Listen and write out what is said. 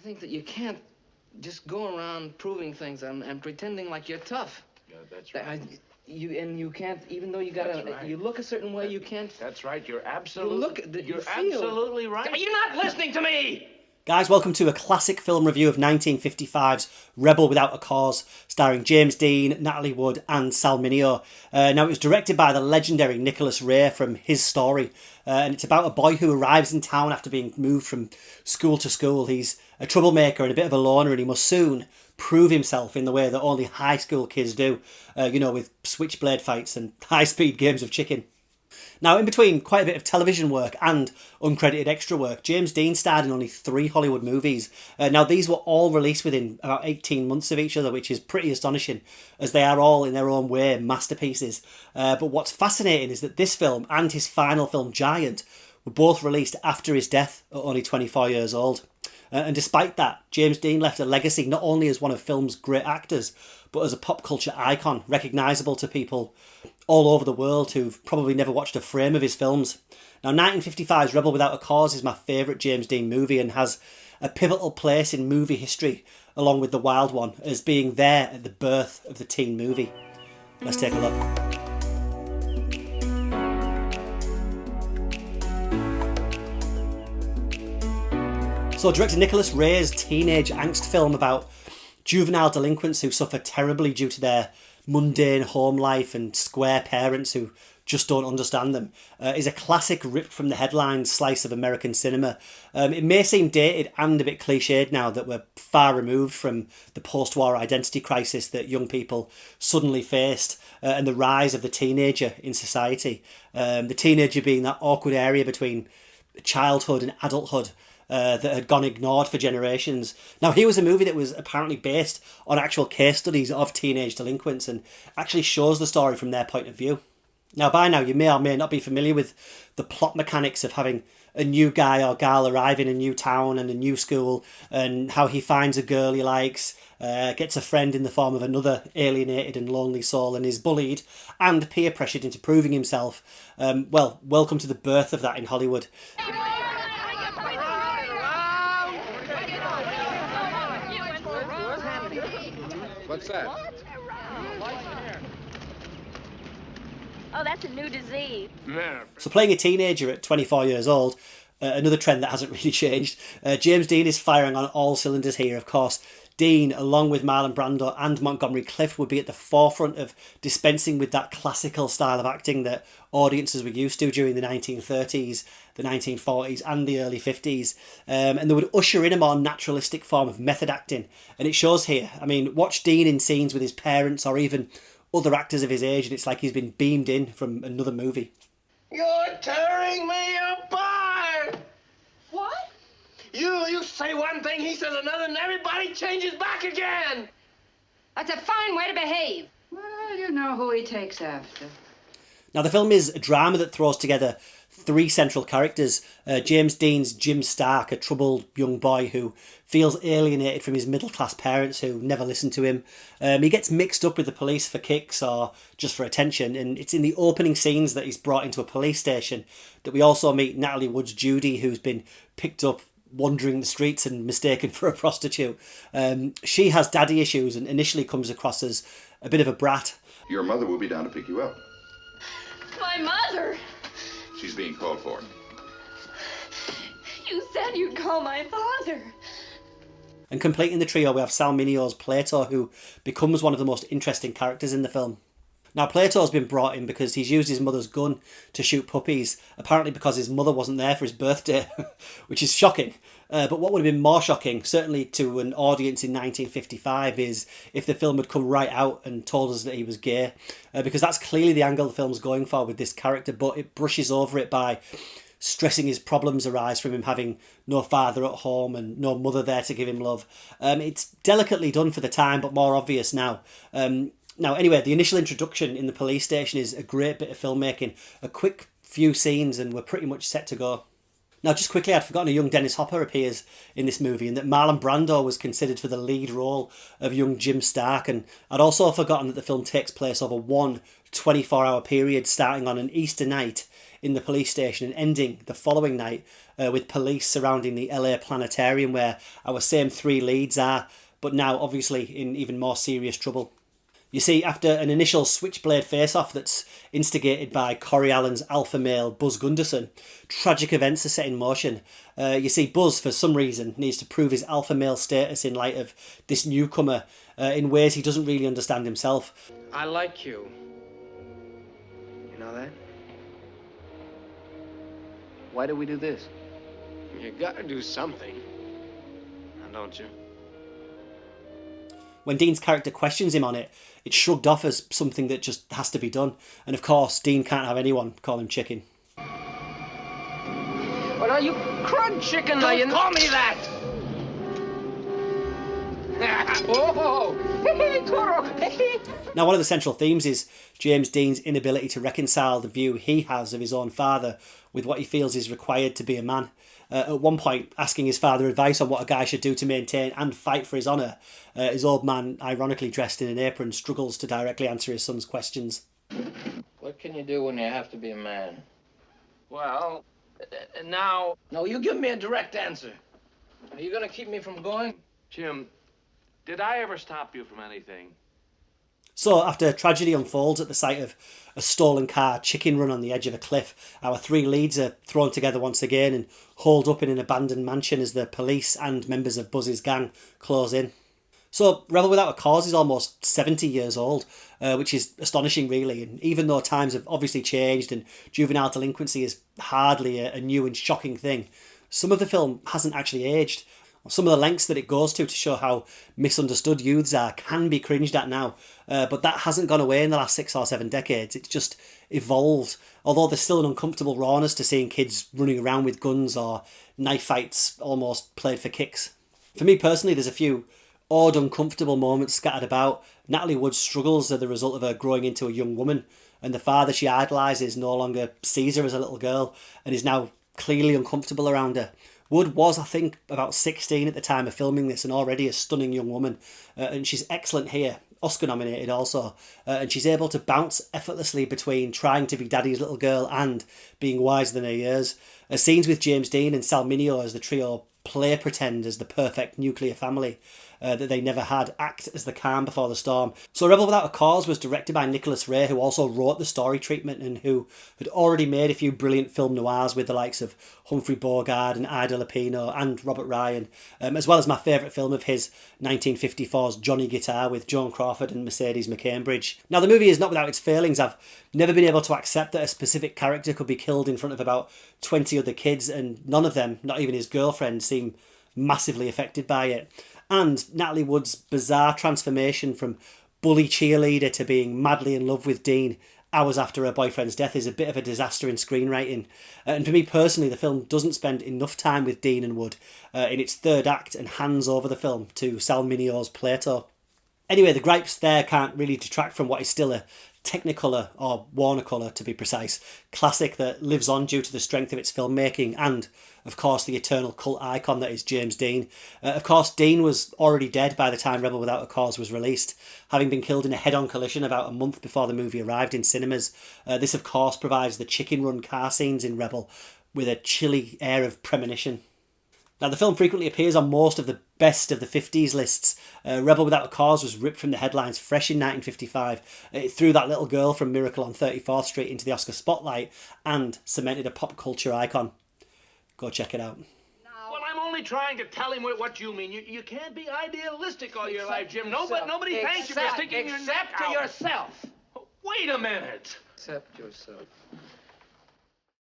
think that you can't just go around proving things and pretending like you're tough. Yeah, that's right. You can't, even though you you look a certain way, you can't. That's right. You're You're absolutely right. You're not listening to me. Guys, welcome to a classic film review of 1955's Rebel Without a Cause, starring James Dean, Natalie Wood and Sal Mineo. Now, it was directed by the legendary Nicholas Ray from His Story, and it's about a boy who arrives in town after being moved from school to school. He's a troublemaker and a bit of a loner, and he must soon prove himself in the way that only high school kids do, with switchblade fights and high-speed games of chicken. Now, in between quite a bit of television work and uncredited extra work, James Dean starred in only 3 Hollywood movies. Now, these were all released within about 18 months of each other, which is pretty astonishing, as they are all, in their own way, masterpieces. But what's fascinating is that this film and his final film, Giant, were both released after his death at only 24 years old. And despite that, James Dean left a legacy not only as one of film's great actors, but as a pop culture icon, recognisable to people all over the world who've probably never watched a frame of his films. Now, 1955's Rebel Without a Cause is my favourite James Dean movie and has a pivotal place in movie history, along with The Wild One, as being there at the birth of the teen movie. Let's take a look. So, director Nicholas Ray's teenage angst film about juvenile delinquents who suffer terribly due to their mundane home life and square parents who just don't understand them is a classic ripped from the headlines slice of American cinema. It may seem dated and a bit cliched now that we're far removed from the post-war identity crisis that young people suddenly faced and the rise of the teenager in society. The teenager being that awkward area between childhood and adulthood that had gone ignored for generations. Now, here was a movie that was apparently based on actual case studies of teenage delinquents and actually shows the story from their point of view. Now, by now, you may or may not be familiar with the plot mechanics of having a new guy or gal arrive in a new town and a new school, and how he finds a girl he likes, gets a friend in the form of another alienated and lonely soul, and is bullied and peer pressured into proving himself. Welcome to the birth of that in Hollywood. What's that? Oh, that's a new disease. So playing a teenager at 24 years old, another trend that hasn't really changed, James Dean is firing on all cylinders here, of course. Dean, along with Marlon Brando and Montgomery Clift, would be at the forefront of dispensing with that classical style of acting that audiences were used to during the 1930s, the 1940s and the early 50s. And they would usher in a more naturalistic form of method acting. And it shows here. I mean, watch Dean in scenes with his parents or even other actors of his age, and it's like he's been beamed in from another movie. You're tearing me apart. What? You say one thing, he says another, and everybody changes back again. That's a fine way to behave. Well, you know who he takes after. Now, the film is a drama that throws together 3 central characters. James Dean's Jim Stark, a troubled young boy who feels alienated from his middle-class parents who never listen to him. He gets mixed up with the police for kicks or just for attention, and it's in the opening scenes that he's brought into a police station that we also meet Natalie Wood's Judy, who's been picked up wandering the streets and mistaken for a prostitute. She has daddy issues and initially comes across as a bit of a brat. Your mother will be down to pick you up. My mother? She's being called for. You said you'd call my father. And completing the trio, we have Sal Mineo's Plato, who becomes one of the most interesting characters in the film. Now, Plato's been brought in because he's used his mother's gun to shoot puppies, apparently because his mother wasn't there for his birthday, which is shocking. But what would have been more shocking, certainly to an audience in 1955, is if the film had come right out and told us that he was gay, because that's clearly the angle the film's going for with this character, but it brushes over it by stressing his problems arise from him having no father at home and no mother there to give him love. It's delicately done for the time, but more obvious now. Anyway, the initial introduction in the police station is a great bit of filmmaking, a quick few scenes, and we're pretty much set to go. Now, just quickly, I'd forgotten a young Dennis Hopper appears in this movie and that Marlon Brando was considered for the lead role of young Jim Stark, and I'd also forgotten that the film takes place over one 24-hour period starting on an Easter night in the police station, and ending the following night with police surrounding the LA planetarium where our same three leads are, but now obviously in even more serious trouble. You see, after an initial switchblade face-off that's instigated by Corey Allen's alpha male Buzz Gunderson, tragic events are set in motion. You see, Buzz, for some reason, needs to prove his alpha male status in light of this newcomer in ways he doesn't really understand himself. I like you. You know that? Why do we do this? You gotta do something. Now, don't you? When Dean's character questions him on it, it's shrugged off as something that just has to be done. And of course, Dean can't have anyone call him chicken. Well, are you crud chicken? Don't call me that! Oh! Now, one of the central themes is James Dean's inability to reconcile the view he has of his own father with what he feels is required to be a man. At one point, asking his father advice on what a guy should do to maintain and fight for his honour, his old man, ironically dressed in an apron, struggles to directly answer his son's questions. What can you do when you have to be a man? Well, now... No, you give me a direct answer. Are you gonna keep me from going? Jim, did I ever stop you from anything? So, after tragedy unfolds at the sight of a stolen car chicken run on the edge of a cliff, our three leads are thrown together once again and holed up in an abandoned mansion as the police and members of Buzz's gang close in. So, Rebel Without a Cause is almost 70 years old, which is astonishing really, and even though times have obviously changed and juvenile delinquency is hardly a new and shocking thing, some of the film hasn't actually aged. Some of the lengths that it goes to show how misunderstood youths are can be cringed at now, but that hasn't gone away in the last 6 or 7 decades. It's just evolved, although there's still an uncomfortable rawness to seeing kids running around with guns or knife fights almost played for kicks. For me personally, there's a few odd, uncomfortable moments scattered about. Natalie Wood struggles as the result of her growing into a young woman, and the father she idolises no longer sees her as a little girl and is now clearly uncomfortable around her. Wood was, I think, about 16 at the time of filming this and already a stunning young woman. And she's excellent here, Oscar nominated also. And she's able to bounce effortlessly between trying to be daddy's little girl and being wiser than her years. Scenes with James Dean and Sal Mineo as the trio play pretend as the perfect nuclear family that they never had, act as the calm before the storm. So Rebel Without a Cause was directed by Nicholas Ray, who also wrote the story treatment and who had already made a few brilliant film noirs with the likes of Humphrey Bogart and Ida Lupino and Robert Ryan, as well as my favourite film of his, 1954's Johnny Guitar with Joan Crawford and Mercedes McCambridge. Now, the movie is not without its failings. I've never been able to accept that a specific character could be killed in front of about 20 other kids, and none of them, not even his girlfriend, seem massively affected by it. And Natalie Wood's bizarre transformation from bully cheerleader to being madly in love with Dean hours after her boyfriend's death is a bit of a disaster in screenwriting. And for me personally, the film doesn't spend enough time with Dean and Wood in its third act and hands over the film to Sal Mineo's Plato. Anyway, the gripes there can't really detract from what is still a Technicolor, or Warner-Colour to be precise, classic that lives on due to the strength of its filmmaking and, of course, the eternal cult icon that is James Dean. Of course, Dean was already dead by the time Rebel Without a Cause was released, having been killed in a head-on collision about a month before the movie arrived in cinemas. This, of course, provides the chicken run car scenes in Rebel with a chilly air of premonition. Now, the film frequently appears on most of the best of the 50's lists. Rebel Without a Cause was ripped from the headlines fresh in 1955. It threw that little girl from Miracle on 34th Street into the Oscar spotlight and cemented a pop culture icon. Go check it out. Well, I'm only trying to tell him what you mean. You can't be idealistic all your life, Jim. Nobody thanks you for sticking your neck out. Except to yourself. Wait a minute. Accept yourself.